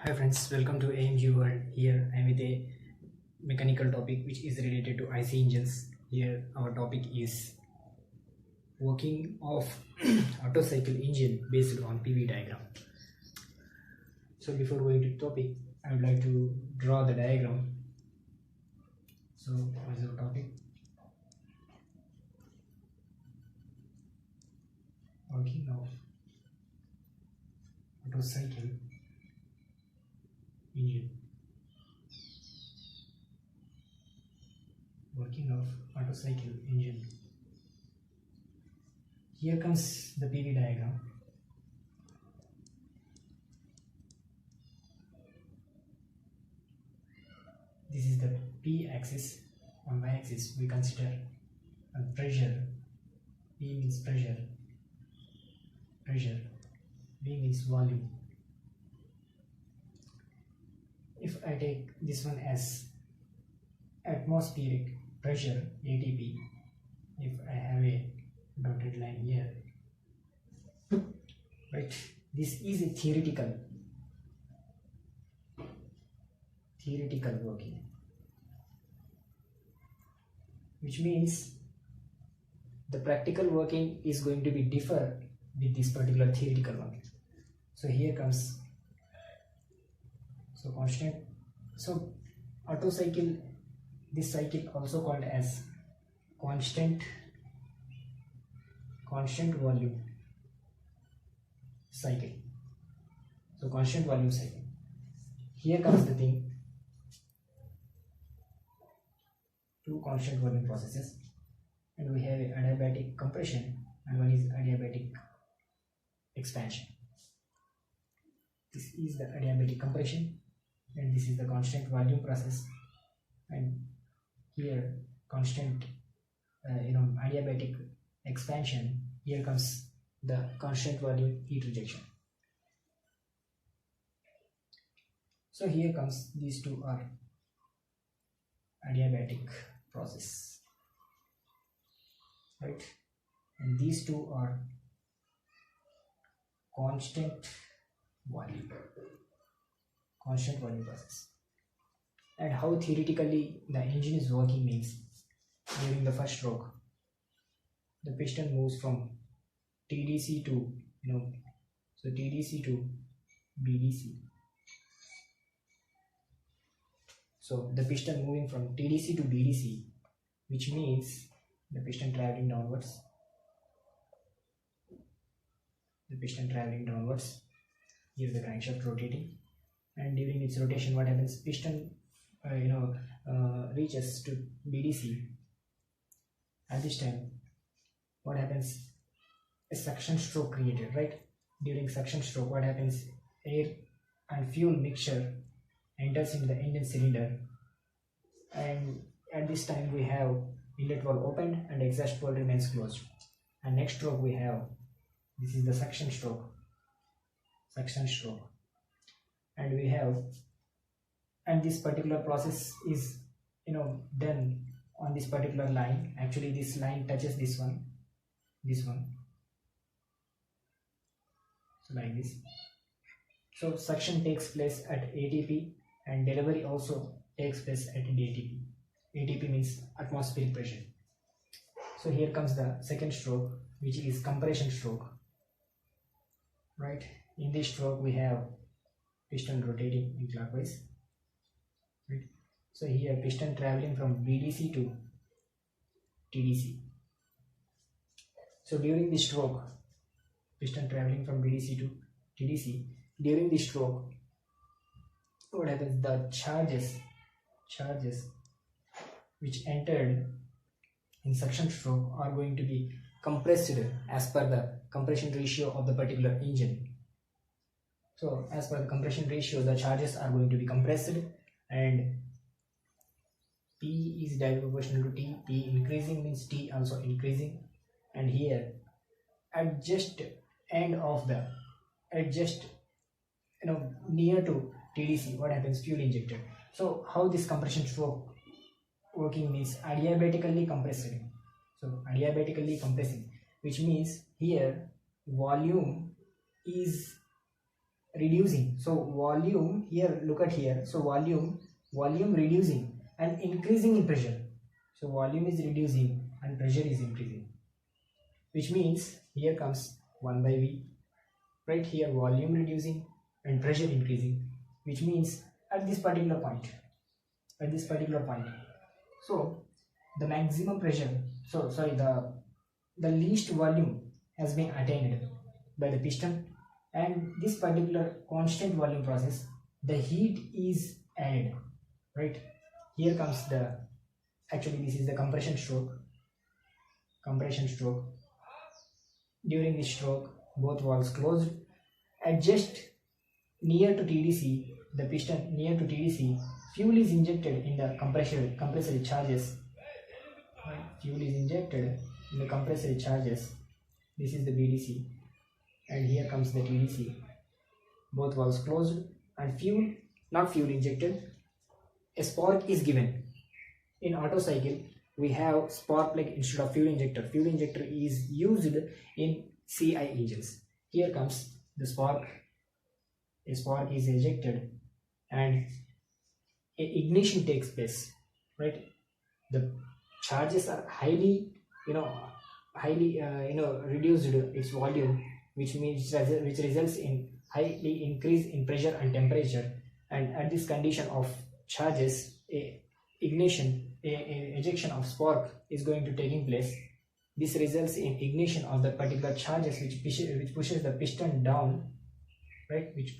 Hi friends, welcome to AMG World. Here I am with a mechanical topic which is related to IC engines. Here our topic is working of Otto cycle engine based on PV diagram. So before going to the topic, I would like to draw the diagram. So what is our topic? Working of Otto cycle engine. Working of Otto cycle engine. Here comes the PV diagram. This is the P axis. On Y axis we consider pressure. P means pressure, V means volume. If I take this one as atmospheric pressure, ATP, if I have a dotted line here, right, this is a theoretical working, which means the practical working is going to be differ with this particular theoretical one. So here comes constant. So Otto cycle, this cycle also called as constant volume cycle. So constant volume cycle. Here comes the thing, two constant volume processes, and we have adiabatic compression and one is adiabatic expansion. This is the adiabatic compression and this is the constant volume process, and here constant adiabatic expansion. Here comes the constant volume heat rejection. So here comes, these two are adiabatic process, right, and these two are constant volume process. And how theoretically the engine is working means, during the first stroke the piston moves from TDC to TDC to BDC. So the piston moving from TDC to BDC, which means the piston traveling downwards, here the crankshaft rotating, and during its rotation what happens, piston reaches to BDC. At this time what happens, a suction stroke created, right? During suction stroke what happens, air and fuel mixture enters into the engine cylinder, and at this time we have inlet valve opened and exhaust valve remains closed. And next stroke we have, this is the suction stroke, and we have, and this particular process is done on this particular line. Actually this line touches this one, so like this. So suction takes place at ATP and delivery also takes place at DTP. ATP means atmospheric pressure. So here comes the second stroke, which is compression stroke, right? In this stroke we have piston rotating in clockwise, right? So here piston traveling from BDC to TDC. So during this stroke, piston traveling from BDC to TDC, during this stroke what happens, the charges which entered in suction stroke are going to be compressed as per the compression ratio of the particular engine. So as per the compression ratio, the charges are going to be compressed, and P is directly proportional to T. P increasing means T also increasing, and here at just end of the near to TDC what happens, fuel injected. So how this compression stroke working means adiabatically compressing. So adiabatically compressing, which means here volume is reducing. So volume here, look at here. So volume reducing and increasing in pressure. So volume is reducing and pressure is increasing, which means here comes 1 by V. Right here, volume reducing and pressure increasing, which means at this particular point, so the maximum pressure, the least volume has been attained by the piston, and this particular constant volume process, the heat is added. Right here comes the, actually this is the compression stroke. During this stroke, both valves closed. At just near to TDC, the piston near to TDC, fuel is injected in the compressor charges. Fuel is injected in the compressor charges. This is the BDC, and here comes the TDC. Both valves closed, and not fuel injected, a spark is given. In Otto cycle, we have spark plug instead of fuel injector. Fuel injector is used in CI engines. Here comes the spark. A spark is ejected and ignition takes place. Right, the charges are highly reduced its volume, which results in highly increase in pressure and temperature. And at this condition of charges, ejection of spark is going to taking place. This results in ignition of the particular charges, which pushes the piston down. Right, which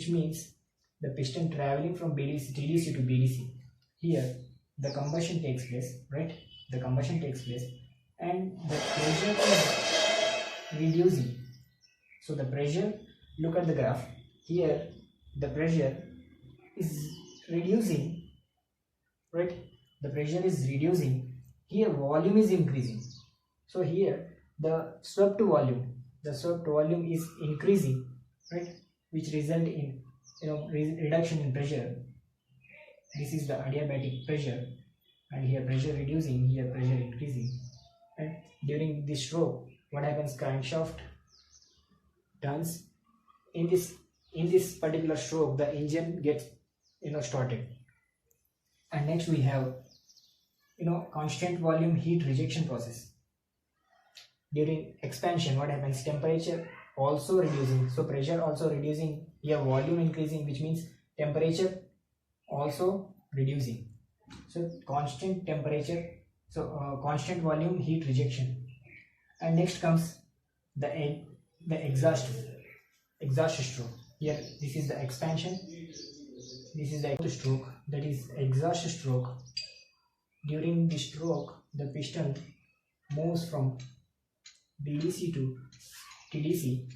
means the piston traveling from TDC to BDC. Here the combustion takes place. Right, the combustion takes place, and the pressure is reducing. So the pressure, look at the graph here, the pressure is reducing. Right, the pressure is reducing. Here volume is increasing. So here the swept volume is increasing. Right, which result in reduction in pressure. This is the adiabatic pressure, and here pressure reducing, here pressure increasing. And during this stroke, what happens? Crankshaft turns. In this particular stroke, the engine gets started. And next we have constant volume heat rejection process. During expansion, what happens? Temperature also reducing, so pressure also reducing, here volume increasing, which means temperature also reducing. So constant temperature, constant volume heat rejection. And next comes the exhaust stroke. Here this is the expansion, this is the stroke, that is exhaust stroke. During this stroke, the piston moves from BDC to TDC,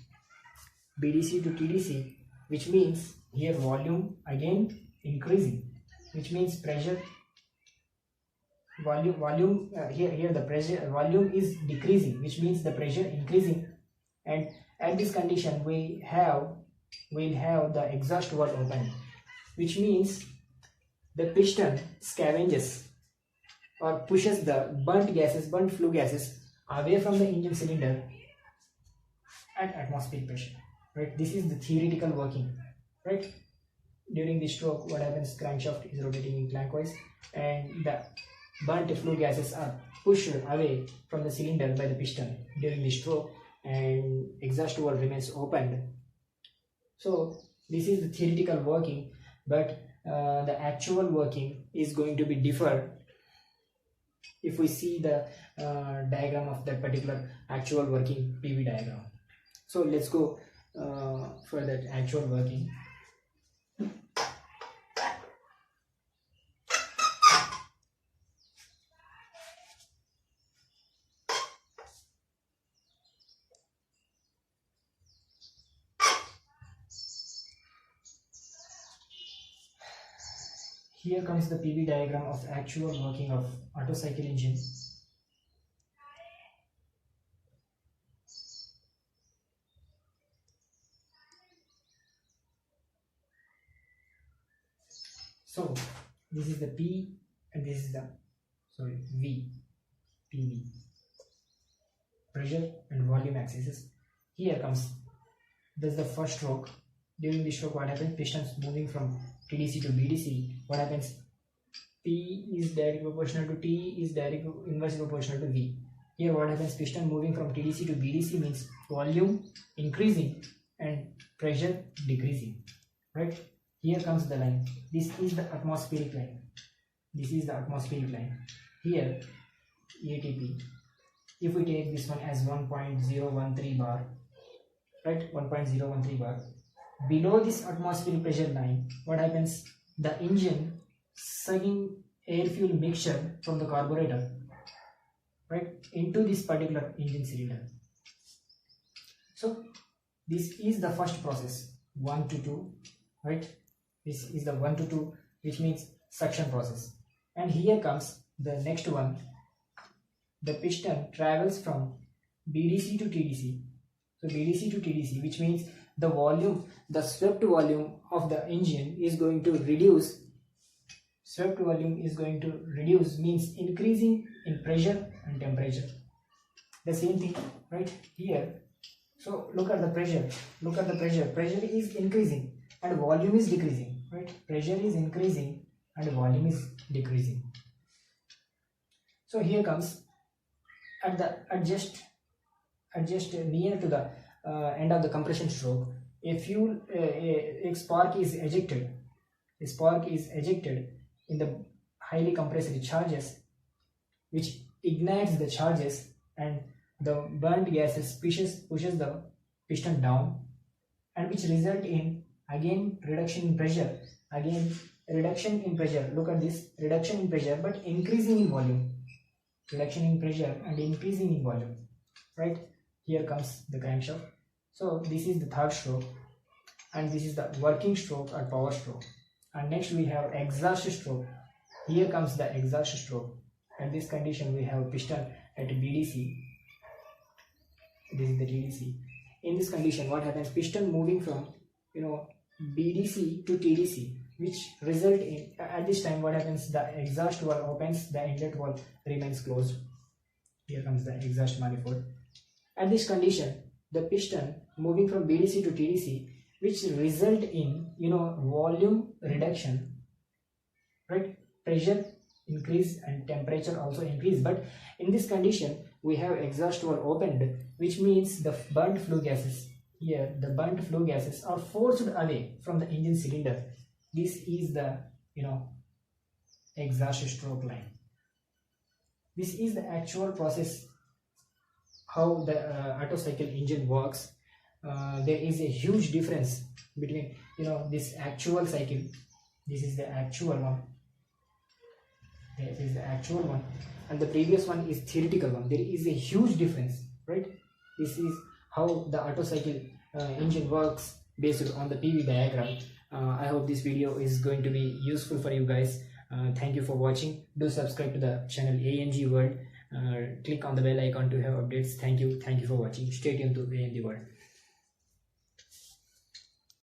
which means here volume again increasing, which means pressure here the pressure volume is decreasing, which means the pressure increasing. And at this condition we'll have the exhaust valve open, which means the piston scavenges or pushes the burnt flue gases away from the engine cylinder at atmospheric pressure. Right, this is the theoretical working. Right, during the stroke, what happens? Crankshaft is rotating in clockwise, and the burnt flue gases are pushed away from the cylinder by the piston during the stroke, and exhaust valve remains opened. So this is the theoretical working, but the actual working is going to be different if we see the diagram of that particular actual working PV diagram. So let's go for that actual working. Here comes the PV diagram of actual working of Otto cycle engine. So this is the P and this is the V, PV, pressure and volume axes. Here comes That's the first stroke. During this stroke, what happens? Pistons moving from TDC to BDC. What happens? P is directly proportional to T is directly inversely proportional to V. Here what happens? Piston moving from TDC to BDC means volume increasing and pressure decreasing. Right? Here comes the line. This is the atmospheric line. This is the atmospheric line. Here ATP. If we take this one as 1.013 bar, right? 1.013 bar. Below this atmospheric pressure line, what happens? The engine sucking air fuel mixture from the carburetor, right, into this particular engine cylinder. So this is the first process, 1 to 2, right? This is the 1 to 2, which means suction process. And here comes the next one. The piston travels from BDC to TDC. So BDC to TDC, which means the volume, the swept volume of the engine is going to reduce. Swept volume is going to reduce means increasing in pressure and temperature. The same thing right here. So look at the pressure. Look at the pressure. Pressure is increasing and volume is decreasing. Right? Pressure is increasing and volume is decreasing. So here comes at just near to the end of the compression stroke, a spark is ejected. A spark is ejected in the highly compressed charges, which ignites the charges, and the burnt gases pushes the piston down, and which result in again reduction in pressure. Again reduction in pressure. Look at this, reduction in pressure but increasing in volume. Reduction in pressure and increasing in volume. Right? Here comes the crankshaft. So this is the third stroke, and this is the working stroke or power stroke. And next we have exhaust stroke. Here comes the exhaust stroke. At this condition we have piston at BDC. This is the TDC. In this condition what happens? Piston moving from BDC to TDC, which result in, at this time what happens? The exhaust valve opens, the inlet valve remains closed. Here comes the exhaust manifold. At this condition the piston moving from BDC to TDC, which result in volume reduction, right? Pressure increase and temperature also increase. But in this condition we have exhaust valve opened, which means the burnt flue gases, here the burnt flue gases are forced away from the engine cylinder. This is the exhaust stroke line. This is the actual process how the Otto cycle engine works. There is a huge difference between this actual cycle. This is the actual one. This is the actual one, and the previous one is theoretical one. There is a huge difference, right? This is how the Otto cycle engine works based on the PV diagram. I hope this video is going to be useful for you guys. Thank you for watching. Do subscribe to the channel ANG World. Click on the bell icon to have updates. Thank you for watching. Stay tuned to ANG World.